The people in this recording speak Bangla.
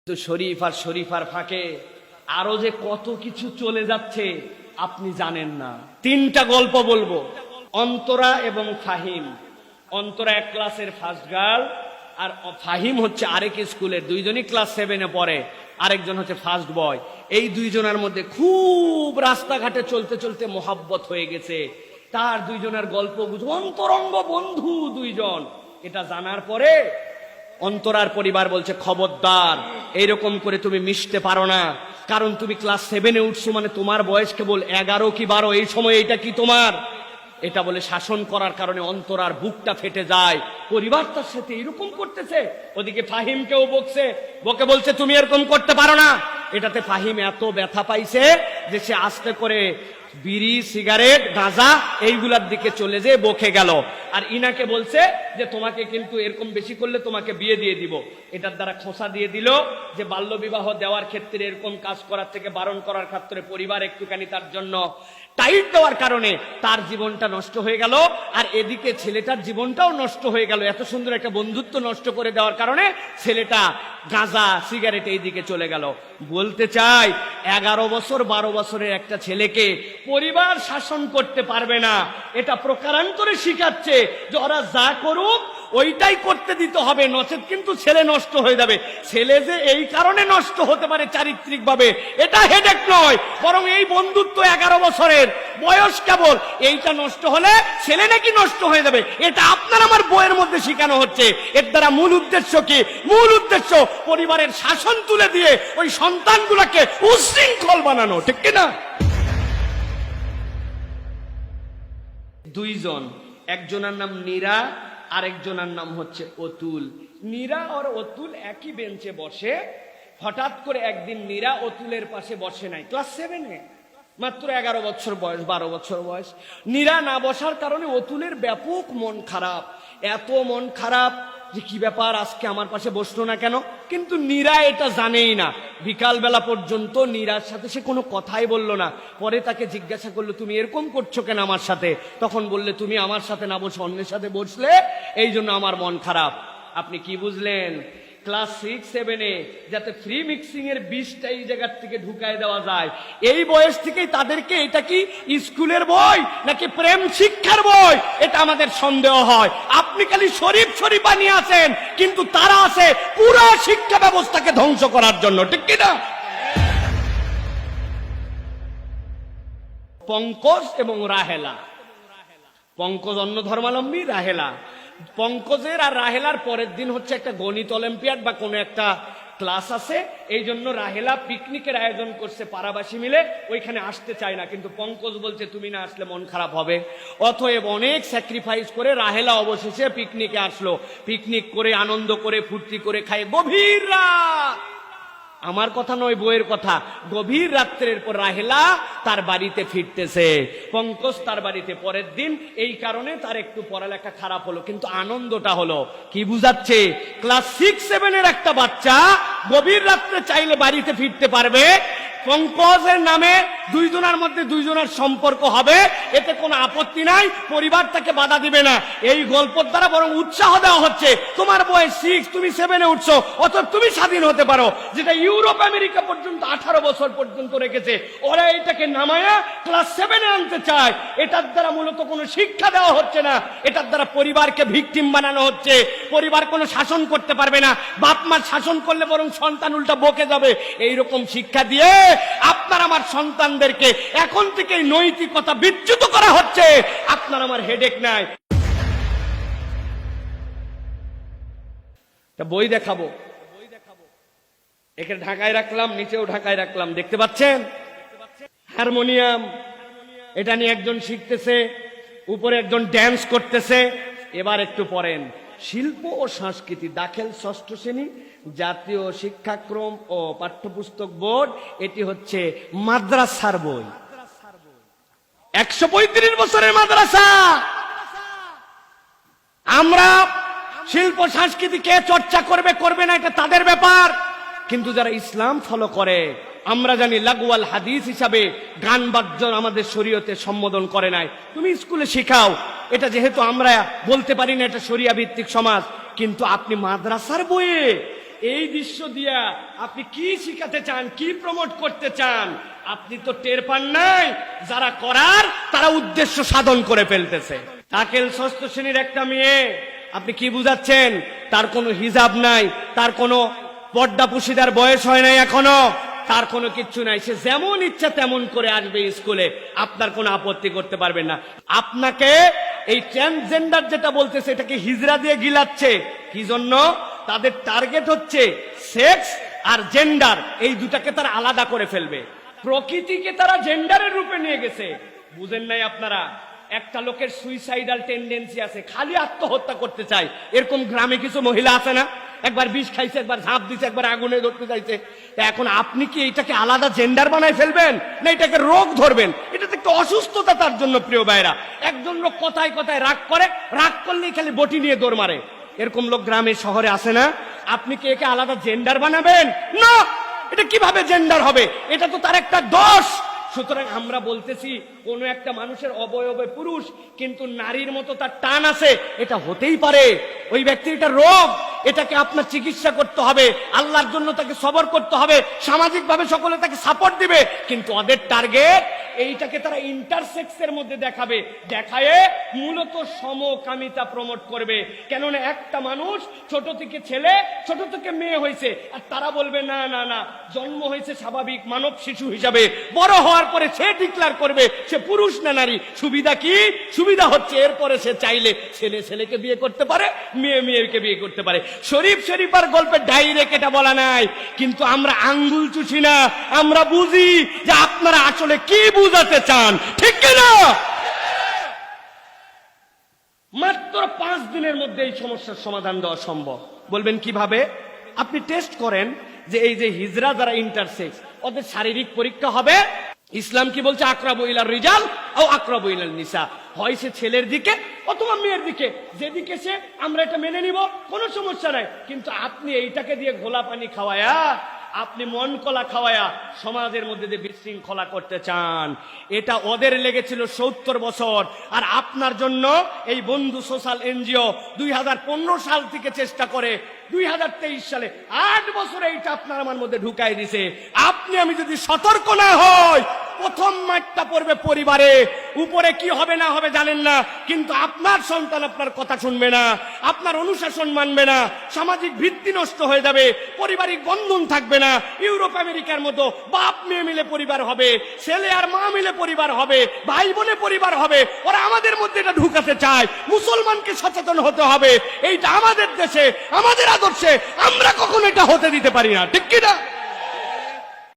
তো শরীফ আর শরীফার ফাঁকে আরো যে কত কিছু চলে যাচ্ছে আপনি জানেন না। তিনটা গল্প বলবো, অন্তরা এবং ফাহিম। অন্তরা এক ক্লাসের ফার্স্ট গার্ল, আর ফাহিম হচ্ছে আরেক স্কুলের, দুইজনই ক্লাস 7-এ পড়ে, আরেকজন হচ্ছে ফার্স্ট বয়। এই দুইজনের মধ্যে খুব রাস্তাঘাটে চলতে চলতে মোহাব্বত হয়ে গেছে। তার দুইজনের গল্প বুঝবো, অন্তরঙ্গ বন্ধু দুইজন। এটা জানার পরে অন্তরার পরিবার বলছে, খবরদার এইরকম করে তুমি মিশতে পারো না, কারণ তুমি ক্লাস 7-এ উঠছো, মানে তোমার বয়স কেবল 11 কি 12, এই সময় এটা কি তোমার? এটা বলে শাসন করার কারণে অন্তরার বুকটা ফেটে যায়। পরিবার তার সাথে এরকম করতেছে, ওদিকে ফাহিমকেও বকছে, বকে বলছে তুমি এরকম করতে পারো না। এটাতে ফাহিম এত ব্যথা পাইছে যে সে আস্তে করে বিড়ি, সিগারেট, গাঁজা এইগুলার দিকে চলে যেয়ে বকে গেল। আর ইনাকে বলছে যে তোমাকে কিন্তু এরকম বেশি করলে তোমাকে বিয়ে দিয়ে দিব। এটার দ্বারা খোঁচা দিয়ে দিল যে বাল্য বিবাহ দেওয়ার ক্ষেত্রে, এরকম কাজ করার থেকে বারণ করার ক্ষেত্রে পরিবার একটুখানি তার জন্য টাইট দেওয়ার কারণে তার জীবনটা নষ্ট হয়ে গেল, আর এদিকে ছেলেটার জীবনটাও নষ্ট হয়ে গেল। এত সুন্দর একটা বন্ধুত্ব নষ্ট করে দেওয়ার কারণে ছেলেটা গাঁজা, সিগারেট এই দিকে চলে গেল। বলতে চাই, 11 বছর 12 বছরের একটা ছেলেকে পরিবার শাসন করতে পারবে না, এটা প্রকারান্তরে শিখাচ্ছে যে ওরা যা করুক ওইটাই করতে দিতে হবে, নচেত কিন্তু ছেলে নষ্ট হয়ে যাবে। ছেলে যে এই কারণে নষ্ট হতে পারে চারিত্রিক ভাবে, এটা হেডেক নয়, বরং এই বন্ধুত্ব 11 বছরের বয়স কেবল, এইটা নষ্ট হলে ছেলে নাকি নষ্ট হয়ে যাবে, এটা আপনার আমার বইয়ের মধ্যে শেখানো হচ্ছে। এর দ্বারা মূল উদ্দেশ্য কি? মূল উদ্দেশ্য পরিবারের শাসন তুলে দিয়ে ওই সন্তানগুলোকে উশৃঙ্খল বানানো, ঠিক কিনা? দুইজন, একজনের নাম নীরা, আরেকজনের নাম হচ্ছে অতুল। নীরা আর অতুল একই বেঞ্চে বসে। হঠাৎ করে একদিন নীরা অতুলের পাশে বসে নাই, ক্লাস 7-এ, মাত্র 11 বছর বয়স, 12 বছর বয়স। নীরা না বসার কারণে অতুলের ব্যাপক মন খারাপ, এত মন খারাপ যে কি ব্যাপার, আজকে আমার পাশে বসলো না কেন? কিন্তু নীরা এটা জানেই না। বিকাল বেলা পর্যন্ত নীরার সাথে সে কোনো কথাই বলল না। পরে তাকে জিজ্ঞাসা করলো, তুমি এরকম করছো কেন আমার সাথে? তখন বললে, তুমি আমার সাথে না বসে অন্যের সাথে বসলে, এই জন্য আমার মন খারাপ। আপনি কি বুঝলেন? ক্লাস 6-7-এ যাতে ফ্রি মিক্সিং এর বীজটা এই জায়গার থেকে ঢুকায় দেওয়া যায়, এই বয়স থেকেই তাদেরকে এটা কি স্কুলের বই নাকি প্রেম শিক্ষার বই, এটা আমাদের সন্দেহ হয়। আপনি খালি শরীফ শরীফ বানিয়ে আছেন, কিন্তু তারা আছে পুরো শিক্ষা ব্যবস্থাকে ধ্বংস করার জন্য, ঠিক কিনা? পঙ্কজ এবং রাহেলা। পঙ্কজ অন্য ধর্মাবলম্বী, রাহেলা। পঙ্কজের আর রাহেলার পরের দিন হচ্ছে একটা গণিত অলিম্পিয়াড বা কোনো একটা ক্লাস আছে, এই জন্য রাহেলা পিকনিকের আয়োজন করছে পাড়াবাসী মিলে, ওইখানে আসতে চায় না, কিন্তু পঙ্কজ বলছে তুমি না আসলে মন খারাপ হবে। অতএব অনেক স্যাক্রিফাইস করে রাহেলা অবশেষে পিকনিকে আসলো। পিকনিক করে, আনন্দ করে, ফুর্তি করে, খায় গভীর রাত। আমার কথা নয়, বইয়ের কথা। গভীর রাত্রের পর রাহেলা তার বাড়িতে ফিরতেছে, পঙ্কজ তার বাড়িতে পরের দিন। এই কারণে তার একটু পড়ালেখা খারাপ হলো, কিন্তু আনন্দটা হলো। কি বুঝাচ্ছে? ক্লাস 6-7-এর একটা বাচ্চা গভীর রাত্রে চাইলে বাড়িতে ফিরতে পারবে। পঙ্কজের নামে দুইজনের মধ্যে দুইজনের সম্পর্ক হবে, এতে কোনো আপত্তি নাই, পরিবার তাকে বাধা দিবে না। এই গল্পের দ্বারা বরং উৎসাহ দেওয়া হচ্ছে, তোমার বয়স 6, তুমি 7-এ উঠছো, অথবা তুমি স্বাধীন হতে পারো। যেটা ইউরোপ আমেরিকা পর্যন্ত 18 বছর পর্যন্ত রেখেছে, ওরা এটাকে নামায়া ক্লাস 7-এ আনতে চায়। এটার দ্বারা মূলত কোনো শিক্ষা দেওয়া হচ্ছে না, এটার দ্বারা পরিবারকে ভিকটিম বানানো হচ্ছে। পরিবার কোনো শাসন করতে পারবে না, বাপ মা শাসন করলে বরং সন্তান উল্টা বকে যাবে। এইরকম শিক্ষা দিয়ে আপনার আমার সন্তানদেরকে এখন থেকে নৈতিকতা বিচ্যুত করা হচ্ছে। আপনার আমার হেডেক নাই। বই দেখাবো, একে ঢাকায় রাখলাম, নিচেও ঢাকায় রাখলাম, দেখতে পাচ্ছেন? হারমোনিয়াম, এটা নিয়ে একজন শিখতেছে, উপরে একজন ড্যান্স করতেছে। এবার একটু পড়েন, শিল্প ও সংস্কৃতি, দাখিল 6ষ্ঠ শ্রেণী, জাতীয় শিক্ষাক্রম ও পাঠ্যপুস্তক বোর্ড। এটি হচ্ছে মাদ্রাসার বই, 135 বছরের মাদ্রাসা। আমরা শিল্প সংস্কৃতি কে চর্চা করবে করবে না এটা তাদের ব্যাপার, কিন্তু যারা ইসলাম ফলো করে, আমরা জানি লাগওয়াল হাদিস হিসাবে গান বাদ্য আমাদের শরীয়তে সম্বোধন করে নাই। তুমি স্কুলে শেখাও, এটা যেহেতু আমরা বলতে পারি না এটা শরিয়া ভিত্তিক সমাজ, কিন্তু আপনি মাদ্রাসার বইয়ে এই দৃশ্য দিয়া আপনি কি শিখাতে চান, কি প্রমোট করতে চান? আপনি তো টের পান নাই, যারা করার তারা উদ্দেশ্য সাধন করে ফেলতেছে। তাকেল ষষ্ঠ শ্রেণীর একটা মেয়ে, আপনি কি বুঝাচ্ছেন? তার কোনো হিজাব নাই, তার কোনো পর্দা পুশিদার বয়স হয় নাই এখনো, তার কোনো কিচ্ছু নাই, সে যেমন ইচ্ছা তেমন করে আসবে স্কুলে, আপনার কোনো আপত্তি করতে পারবেন না। আপনাকে এই ট্রান্সজেন্ডার যেটা বলতেছে এটাকে হিজরা দিয়ে গিলাচ্ছে। কি জন্য? তাদের টার্গেট হচ্ছে সেক্স আর জেন্ডার, এই দুটাকে তারা আলাদা করে ফেলবে। প্রকৃতিকে তারা জেন্ডারের রূপে নিয়ে গেছে। বুঝেন নাই আপনারা? একটা লোকের সুইসাইডাল টেন্ডেন্সি আছে, খালি আত্মহত্যা করতে চায়। এরকম গ্রামে কিছু মহিলা আছে না? একবার বিষ খাইছে, একবার ঝাঁপ দিছে, একবার আগুনে ধরতে চাইছে। এখন আপনি কি এটাকে আলাদা জেন্ডার বানায় ফেলবেন, না এটাকে রোগ ধরবেন? এটা তো একটা অসুস্থতা তার জন্য। প্রিয় ভাইরা, একজন লোক কথায় কথায় রাগ করে, রাগ করলেই খালি বটি নিয়ে দৌড় মারে। এরকম লোক গ্রামে শহরে আসে না? আপনি কি একে আলাদা জেন্ডার বানাবেন? না, এটা কিভাবে জেন্ডার হবে? এটা তো তার একটা দোষ। সুতরাং আমরা বলতেছি, কোন একটা মানুষের অবয়বে পুরুষ কিন্তু নারীর মতো তার টান আছে, এটা হতেই পারে। ওই ব্যক্তির এটা রোগ, এটাকে আপনার চিকিৎসা করতে হবে, আল্লাহর জন্য তাকে সবর করতে হবে, সামাজিক ভাবে সকলে তাকে সাপোর্ট দিবে। কিন্তু ওদের টার্গেট এইটাকে তারা ইন্টারসেক্সের মধ্যে দেখাবে, দেখায় মূলত সমকামিতা প্রমোট করবে। কেননা একটা মানুষ ছোট থেকে ছেলে, ছোট থেকে মেয়ে হয়েছে, আর তারা বলবে না না না, জন্ম হয়েছে স্বাভাবিক মানব শিশু হিসাবে, বড় হওয়ার পরে সে ডিক্লেয়ার করবে সে পুরুষ না নারী। সুবিধা কি? সুবিধা হচ্ছে এরপরে সে চাইলে ছেলে ছেলেকে বিয়ে করতে পারে, মেয়ে মেয়েকে বিয়ে করতে পারে। শরীফ শরীফার গল্পে ডাইরেক্ট এটা বলা নাই, কিন্তু আমরা আঙ্গুল চুষি না, আমরা বুঝি যে আপনারা আসলে কি বুঝাতে চান, ঠিক কিনা? মাত্র 5 দিনের মধ্যে এই সমস্যার সমাধান দেওয়া সম্ভব। বলবেন কিভাবে? আপনি টেস্ট করেন যে এই যে হিজরা যারা ইন্টারসেক্স, ওদের শারীরিক পরীক্ষা হবে। ইসলাম কি বলছে? আকরাবু ইলার রিজাল ও আকরাবু ইলান নিসা, হয় সে ছেলের দিকে অথবা মেয়ের দিকে, যেদিকে সে, আমরা এটা মেনে নিব, কোনো সমস্যা নাই। কিন্তু আপনি এইটাকে দিয়ে ঘোলা পানি খাওয়ায়া, আপনি মন কলা খাওয়ায়া সমাজের মধ্যে যে বিশৃঙ্খলা করতে চান, এটা ওদের লেগেছিল 70 বছর। আর আপনার জন্য এই বন্ধু সোশ্যাল এনজিও 2015 সাল থেকে চেষ্টা করে 2023 সালে 8 বছরে এইটা আপনার আমার মধ্যে ঢুকাই দিছে। আপনি আমি যদি সতর্ক না হই, প্রথম মাঠটা পড়বে পরিবারে। উপরে কি হবে না হবে জানেন না, কিন্তু আপনার সন্তান আপনার কথা শুনবে না, আপনার অনুশাসন মানবে না, সামাজিক ভিত্তি নষ্ট হয়ে যাবে, পারিবারিক বন্ধন থাকবে না। ইউরোপ আমেরিকার মতো বাপ মেয়ে মিলে পরিবার হবে, ছেলে আর মা মিলে পরিবার হবে, ভাই বোনে পরিবার হবে। ওরা আমাদের মধ্যে এটা ঢুকাতে চায়। মুসলমানকে সচেতন হতে হবে, এইটা আমাদের দেশে, আমাদের আদর্শে, আমরা কখনো এটা হতে দিতে পারি না, ঠিক কিনা?